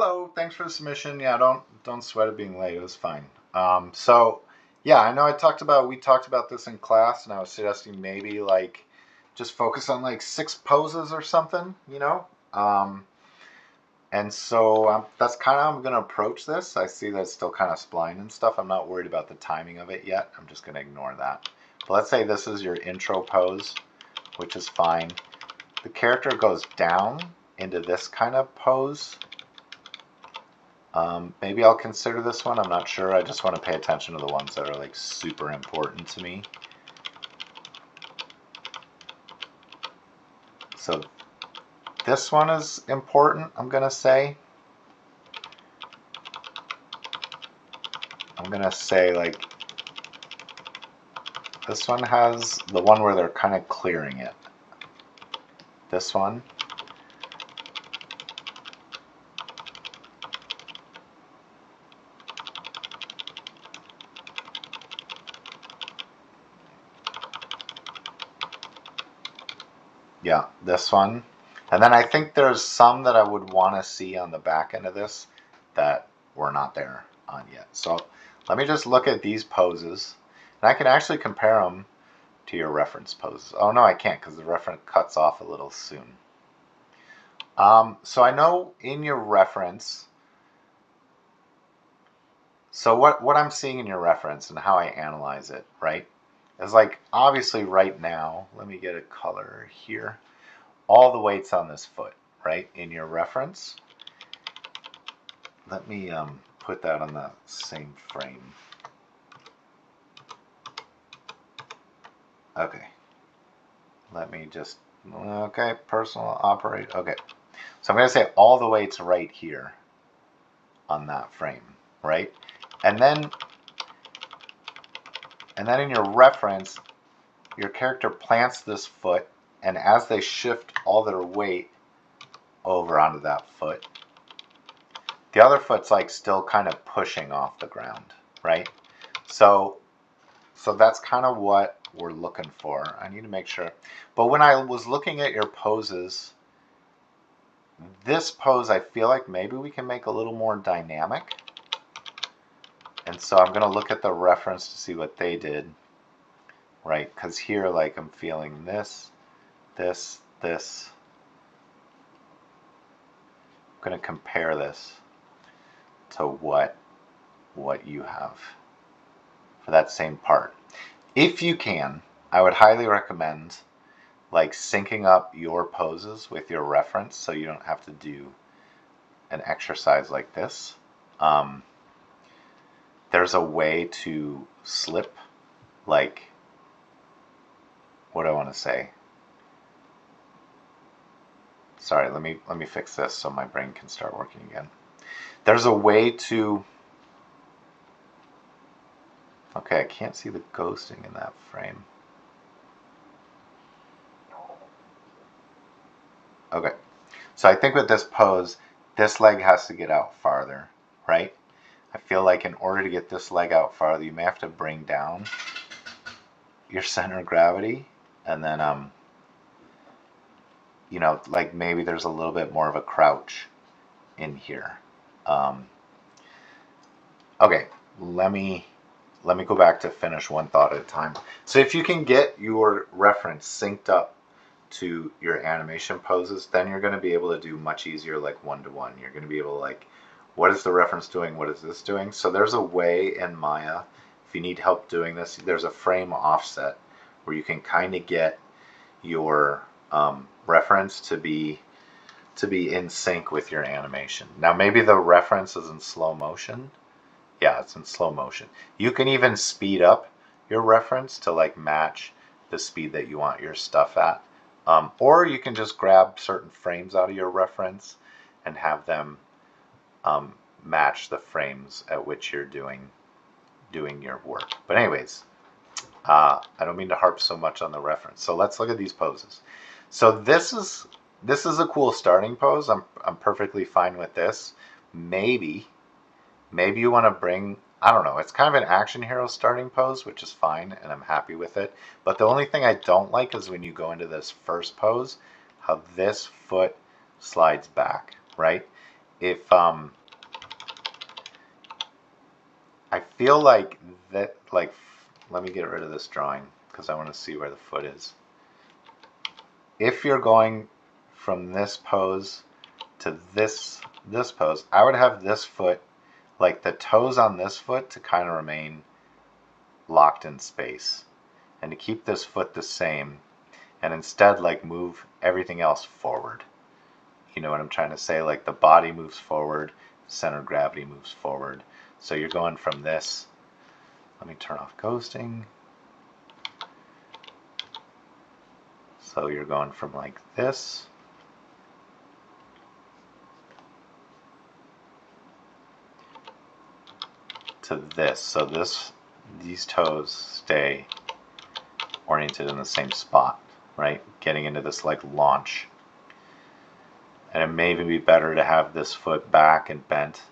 hello, thanks for the submission. Yeah, don't sweat it being late. It was fine. So yeah, I know we talked about this in class, and I was suggesting maybe like just focus on like 6 poses or something, you know. And so that's kind of how I'm gonna approach this. I see that it's still kind of spline and stuff. I'm not worried about the timing of it yet. I'm just gonna ignore that. But let's say this is your intro pose, which is fine. The character goes down into this kind of pose. Maybe I'll consider this one. I'm not sure. I just want to pay attention to the ones that are like super important to me. So this one is important, I'm going to say. I'm going to say like this one has the one where they're kind of clearing it. This one. Yeah, this one. And then I think there's some that I would want to see on the back end of this that we're not there on yet. So let me just look at these poses. And I can actually compare them to your reference poses. Oh, no, I can't because the reference cuts off a little soon. So I know in your reference, so what I'm seeing in your reference and how I analyze it, right, is like obviously right now, let me get a color here, all the weight's on this foot, right, in your reference. Let me put that on the same frame. Okay. Let me just, okay, personal operate, okay. So I'm going to say all the weight's right here on that frame, right? And then in your reference, your character plants this foot, and as they shift all their weight over onto that foot, the other foot's like still kind of pushing off the ground, right? So that's kind of what we're looking for. I need to make sure. But when I was looking at your poses, this pose I feel like maybe we can make a little more dynamic. And so I'm going to look at the reference to see what they did, right? Because here, like, I'm feeling this. I'm going to compare this to what you have for that same part. If you can, I would highly recommend like syncing up your poses with your reference so you don't have to do an exercise like this. There's a way to slip, like, what do I want to say? Sorry, let me fix this so my brain can start working again. There's a way to, okay, I can't see the ghosting in that frame. Okay, so I think with this pose, this leg has to get out farther, right? I feel like in order to get this leg out farther, you may have to bring down your center of gravity, and then you know, like maybe there's a little bit more of a crouch in here. Okay, let me go back to finish one thought at a time. So if you can get your reference synced up to your animation poses, then you're going to be able to do much easier like one-to-one. You're going to be able to like, what is the reference doing? What is this doing? So there's a way in Maya, if you need help doing this, there's a frame offset where you can kind of get your reference to be in sync with your animation. Now maybe the reference is in slow motion. Yeah, it's in slow motion. You can even speed up your reference to like match the speed that you want your stuff at. Or you can just grab certain frames out of your reference and have them match the frames at which you're doing your work. But anyways, I don't mean to harp so much on the reference. So let's look at these poses. So this is a cool starting pose. I'm perfectly fine with this. Maybe you want to bring, I don't know, it's kind of an action hero starting pose, which is fine, and I'm happy with it. But the only thing I don't like is when you go into this first pose, how this foot slides back, right? If I feel like that, like, let me get rid of this drawing because I want to see where the foot is. If you're going from this pose to this pose, I would have this foot, like the toes on this foot, to kind of remain locked in space, and to keep this foot the same, and instead like move everything else forward. You know what I'm trying to say? Like the body moves forward, center of gravity moves forward. So you're going from this, let me turn off ghosting. So you're going from like this to this. So these toes stay oriented in the same spot, right? Getting into this like launch. And it may even be better to have this foot back and bent.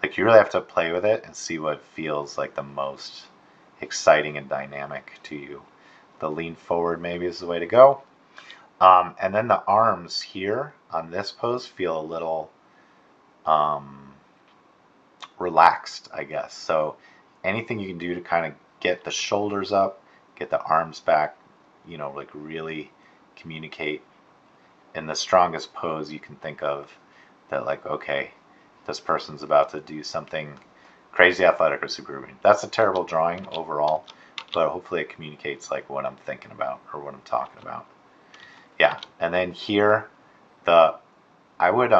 Like you really have to play with it and see what feels like the most exciting and dynamic to you. The lean forward maybe is the way to go. And then the arms here on this pose feel a little relaxed, I guess. So anything you can do to kind of get the shoulders up, get the arms back, you know, like really communicate in the strongest pose you can think of, that like, okay, this person's about to do something crazy athletic or superhuman. That's a terrible drawing overall, but hopefully it communicates like what I'm thinking about or what I'm talking about. Yeah, and then here, I would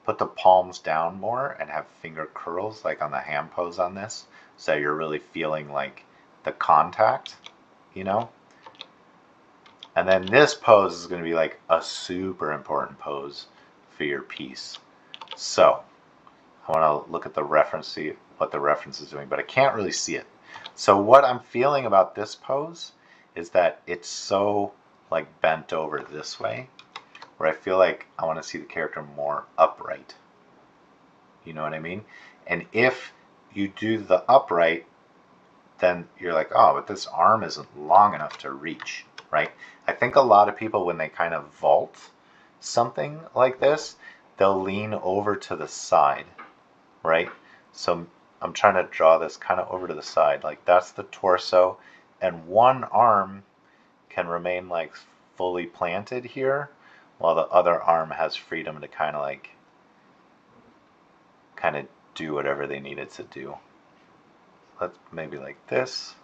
put the palms down more and have finger curls like on the hand pose on this, so you're really feeling like the contact, you know? And then this pose is going to be like a super important pose for your piece. So I want to look at the reference, see what the reference is doing, but I can't really see it. So what I'm feeling about this pose is that it's so like bent over this way, where I feel like I want to see the character more upright. You know what I mean? And if you do the upright, then you're like, oh, but this arm isn't long enough to reach, right? I think a lot of people, when they kind of vault something like this, they'll lean over to the side, right? So I'm trying to draw this kind of over to the side, like that's the torso, and one arm can remain like fully planted here, while the other arm has freedom to kind of do whatever they need it to do. Let's maybe like this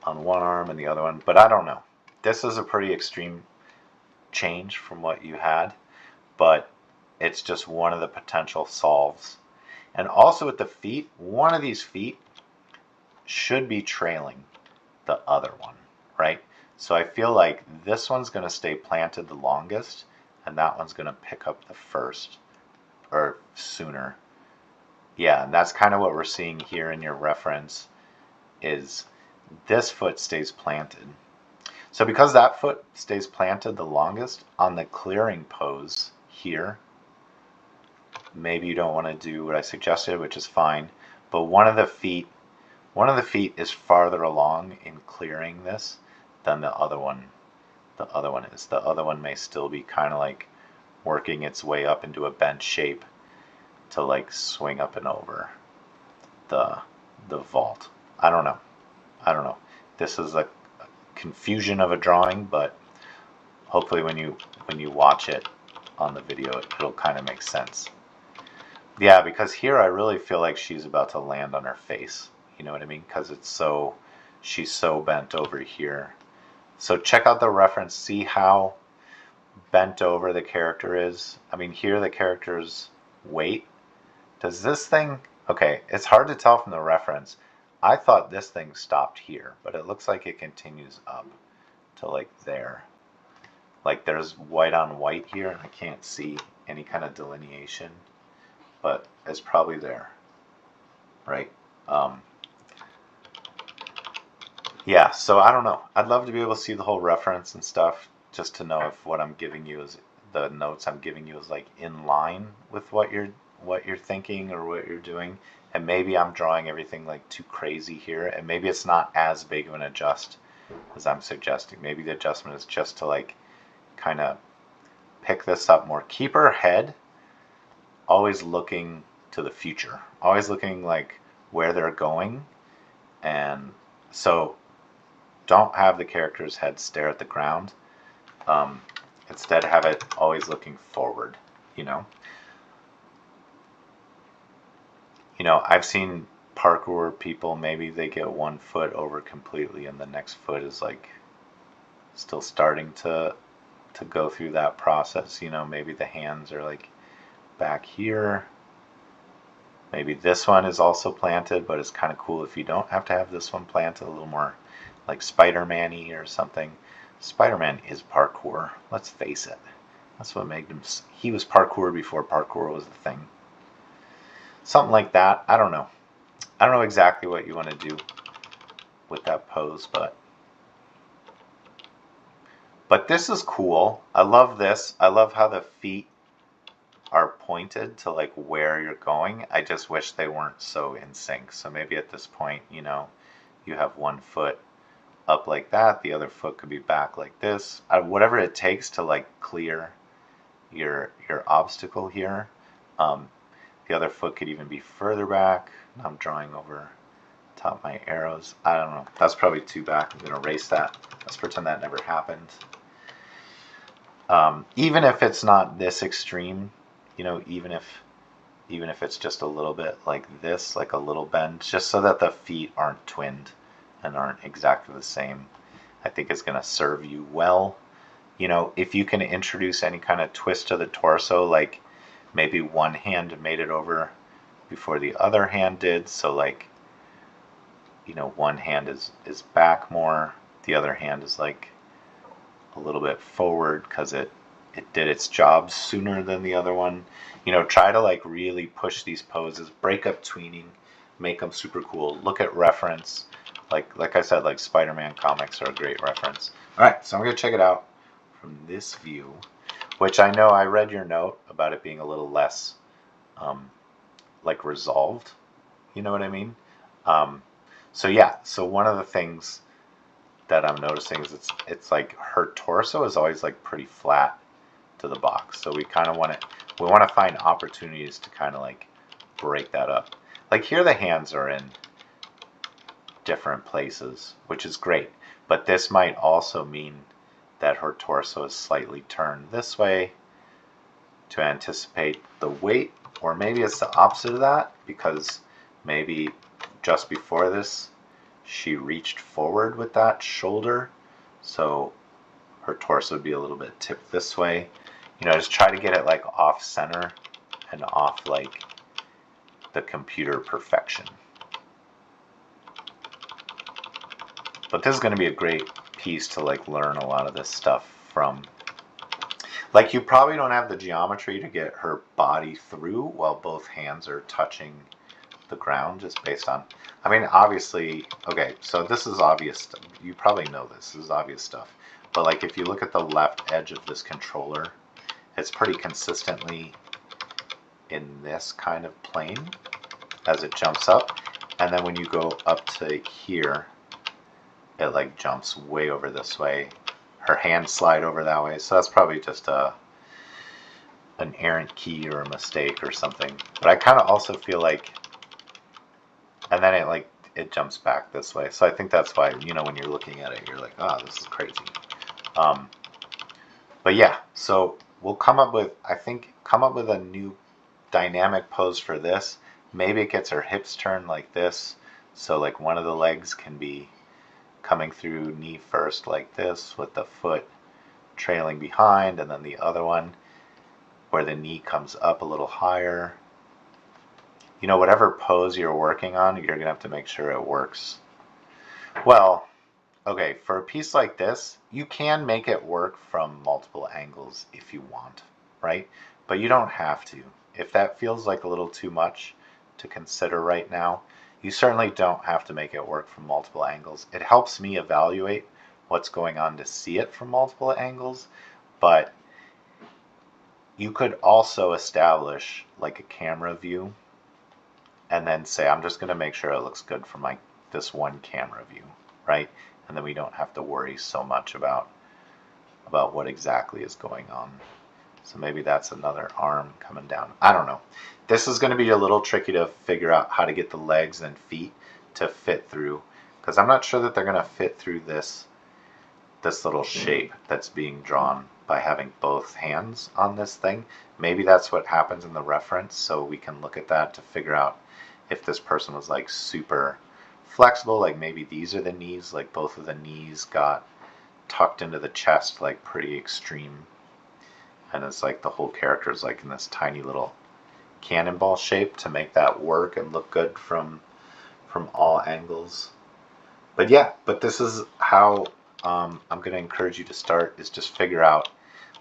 on one arm and the other one, but I don't know. This is a pretty extreme change from what you had, but it's just one of the potential solves. And also with the feet, one of these feet should be trailing the other one, right? So I feel like this one's going to stay planted the longest, and that one's going to pick up the first or sooner. Yeah, and that's kind of what we're seeing here in your reference, is this foot stays planted. So because that foot stays planted the longest, on the clearing pose here, maybe you don't want to do what I suggested, which is fine, but one of the feet is farther along in clearing this than the other one is. The other one may still be kind of like working its way up into a bent shape to like swing up and over the vault. I don't know. This is a confusion of a drawing, but hopefully when you watch it on the video, it'll kind of make sense. Yeah, because here I really feel like she's about to land on her face. You know what I mean? Because she's so bent over here. So check out the reference, see how bent over the character is. I mean, here the character's weight. Does this thing, okay, it's hard to tell from the reference. I thought this thing stopped here, but it looks like it continues up to like there. Like there's white on white here, and I can't see any kind of delineation, but it's probably there, right? Yeah, so I don't know. I'd love to be able to see the whole reference and stuff, just to know if what I'm giving you is, the notes I'm giving you is like in line with what you're thinking or what you're doing. And maybe I'm drawing everything like too crazy here, and maybe it's not as big of an adjust as I'm suggesting. Maybe the adjustment is just to like kind of pick this up more. Keep her head always looking to the future, always looking like where they're going. And so don't have the character's head stare at the ground. Instead, have it always looking forward, you know? I've seen parkour people, maybe they get one foot over completely and the next foot is like still starting to go through that process. Maybe the hands are like back here. Maybe this one is also planted, but it's kind of cool if you don't have to have this one planted, a little more like Spider-Man-y or something. Spider-Man is parkour, let's face it. That's what made him, he was parkour before parkour was the thing. Something like that. I don't know exactly what you want to do with that pose, but this is cool. I love this. I love how the feet are pointed to like where you're going. I just wish they weren't so in sync. So maybe at this point, you have one foot up like that, the other foot could be back like this. Whatever it takes to like clear your obstacle here. The other foot could even be further back. I'm drawing over top of my arrows. I don't know. That's probably too back. I'm going to erase that. Let's pretend that never happened. Even if it's not this extreme, even if it's just a little bit like this, like a little bend, just so that the feet aren't twinned and aren't exactly the same, I think it's going to serve you well. If you can introduce any kind of twist to the torso, like maybe one hand made it over before the other hand did, so like, one hand is back more, the other hand is like a little bit forward because it did its job sooner than the other one. Try to like really push these poses, break up tweening, make them super cool. Look at reference, like I said, like Spider-Man comics are a great reference. All right, so I'm gonna check it out from this view, which I know I read your note about it being a little less like resolved, you know what I mean? So yeah, so one of the things that I'm noticing is it's like her torso is always like pretty flat to the box. So we kind of want to find opportunities to kind of like break that up. Like here the hands are in different places, which is great. But this might also mean that her torso is slightly turned this way to anticipate the weight, or maybe it's the opposite of that, because maybe just before this she reached forward with that shoulder, so her torso would be a little bit tipped this way. Just try to get it like off center and off like the computer perfection. But this is going to be a great piece to like learn a lot of this stuff from. Like you probably don't have the geometry to get her body through while both hands are touching the ground, just based on, I mean, obviously, okay, so this is obvious. You probably know this is obvious stuff. But like if you look at the left edge of this controller, it's pretty consistently in this kind of plane as it jumps up. And then when you go up to here, it like jumps way over this way. Her hands slide over that way. So that's probably just an errant key or a mistake or something. But I kind of also feel like, and then it jumps back this way. So I think that's why, when you're looking at it, you're like, oh, this is crazy. But yeah, so we'll come up with a new dynamic pose for this. Maybe it gets her hips turned like this. So like one of the legs can be coming through knee first like this, with the foot trailing behind, and then the other one where the knee comes up a little higher. Whatever pose you're working on, you're gonna have to make sure it works well. Okay, for a piece like this, you can make it work from multiple angles if you want, right? But you don't have to. If that feels like a little too much to consider right now, you certainly don't have to make it work from multiple angles. It helps me evaluate what's going on to see it from multiple angles, but you could also establish like a camera view and then say, I'm just going to make sure it looks good from like this one camera view, right? And then we don't have to worry so much about what exactly is going on So maybe that's another arm coming down. I don't know. This is going to be a little tricky to figure out how to get the legs and feet to fit through, because I'm not sure that they're going to fit through this little shape that's being drawn by having both hands on this thing. Maybe that's what happens in the reference, so we can look at that to figure out if this person was like super flexible, like maybe these are the knees, like both of the knees got tucked into the chest like pretty extreme, and it's like the whole character is like in this tiny little cannonball shape to make that work and look good from all angles. But yeah, but this is how I'm going to encourage you to start, is just figure out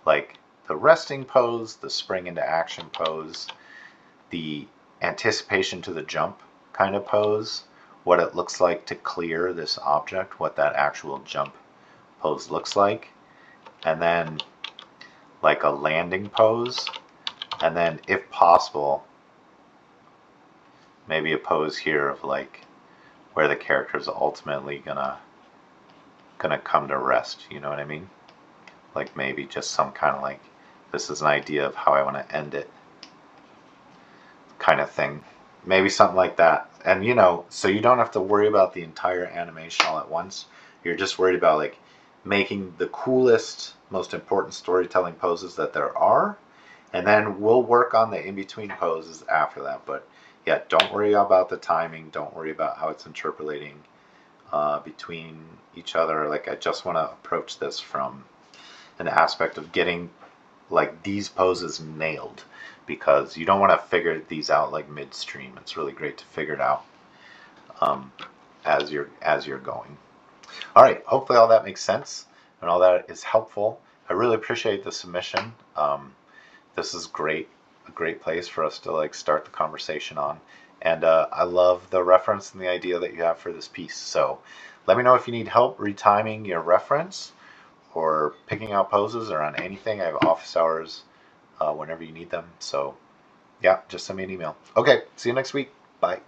like the resting pose, the spring into action pose, the anticipation to the jump kind of pose, what it looks like to clear this object, what that actual jump pose looks like, and then like a landing pose, and then if possible maybe a pose here of like where the character is ultimately gonna come to rest, you know what I mean? Like maybe just some kind of like, this is an idea of how I want to end it kind of thing. Maybe something like that. And you know, so you don't have to worry about the entire animation all at once. You're just worried about like making the coolest, most important storytelling poses that there are. And then we'll work on the in-between poses after that. But yeah, don't worry about the timing. Don't worry about how it's interpolating between each other. Like I just want to approach this from an aspect of getting like these poses nailed, because you don't want to figure these out like midstream. It's really great to figure it out as you're going. All right, hopefully all that makes sense and all that is helpful. I really appreciate the submission. This is great, a great place for us to like start the conversation on. And I love the reference and the idea that you have for this piece. So let me know if you need help retiming your reference or picking out poses or on anything. I have office hours whenever you need them. So yeah, just send me an email. Okay, see you next week. Bye.